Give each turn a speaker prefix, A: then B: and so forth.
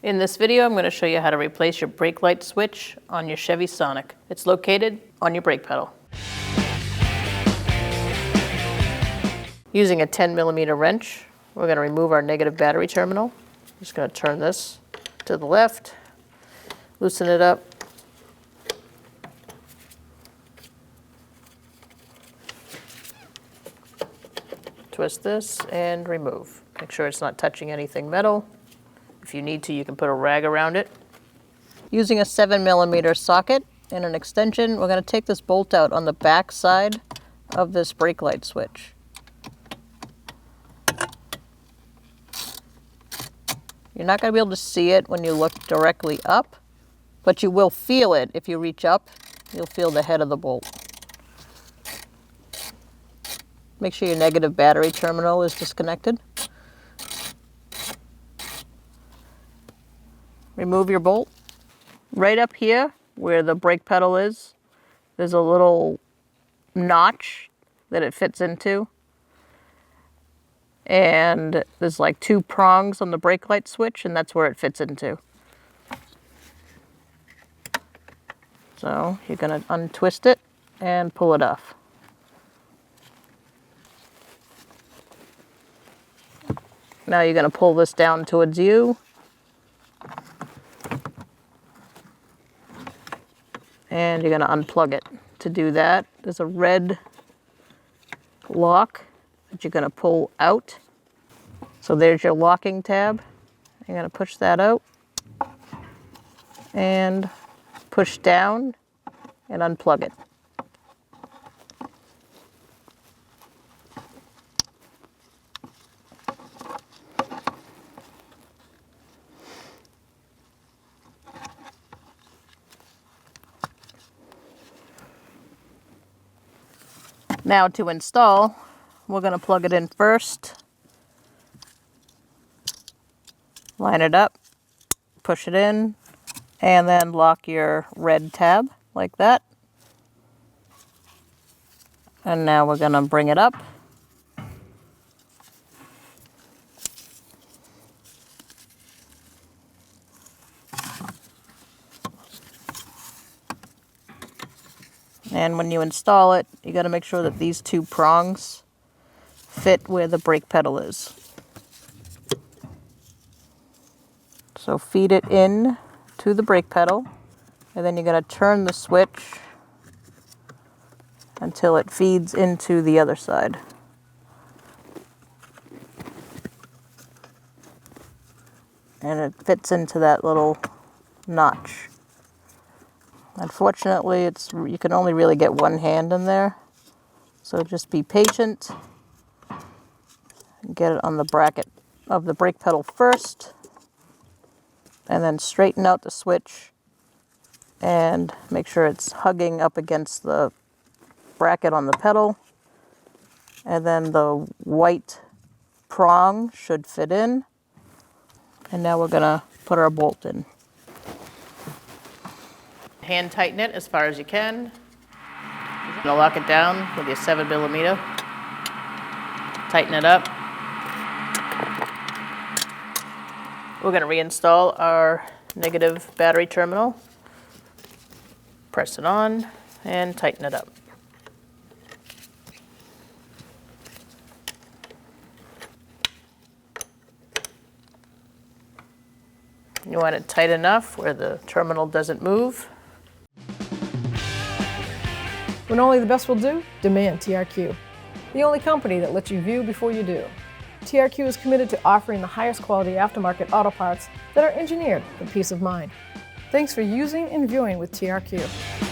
A: In this video, I'm going to show you how to replace your brake light switch on your Chevy Sonic. It's located on your brake pedal. Using a 10mm wrench, we're going to remove our negative battery terminal. I'm just going to turn this to the left, loosen it up. Twist this and remove. Make sure it's not touching anything metal. If you need to, you can put a rag around it. Using a 7mm socket and an extension, we're going to take this bolt out on the back side of this brake light switch. You're not going to be able to see it when you look directly up, but you will feel it if you reach up. You'll feel the head of the bolt. Make sure your negative battery terminal is disconnected. Remove your bolt. Right up here, where the brake pedal is, there's a little notch that it fits into. And there's like 2 prongs on the brake light switch, and that's where it fits into. So you're going to untwist it and pull it off. Now you're going to pull this down towards you. And you're going to unplug it. To do that, there's a red lock that you're going to pull out. So there's your locking tab. You're going to push that out and push down and unplug it. Now to install, we're going to plug it in first, line it up, push it in, and then lock your red tab like that. And now we're going to bring it up. And when you install it, you got to make sure that these 2 prongs fit where the brake pedal is. So feed it in to the brake pedal, and then you're going to turn the switch until it feeds into the other side. And it fits into that little notch. Unfortunately, you can only really get one hand in there, so just be patient and get it on the bracket of the brake pedal first, and then straighten out the switch and make sure it's hugging up against the bracket on the pedal, and then the white prong should fit in. And now we're going to put our bolt in. Hand tighten it as far as you can. You're going to lock it down with your 7mm. Tighten it up. We're going to reinstall our negative battery terminal. Press it on and tighten it up. You want it tight enough where the terminal doesn't move.
B: When only the best will do, demand TRQ. The only company that lets you view before you do. TRQ is committed to offering the highest quality aftermarket auto parts that are engineered for peace of mind. Thanks for using and viewing with TRQ.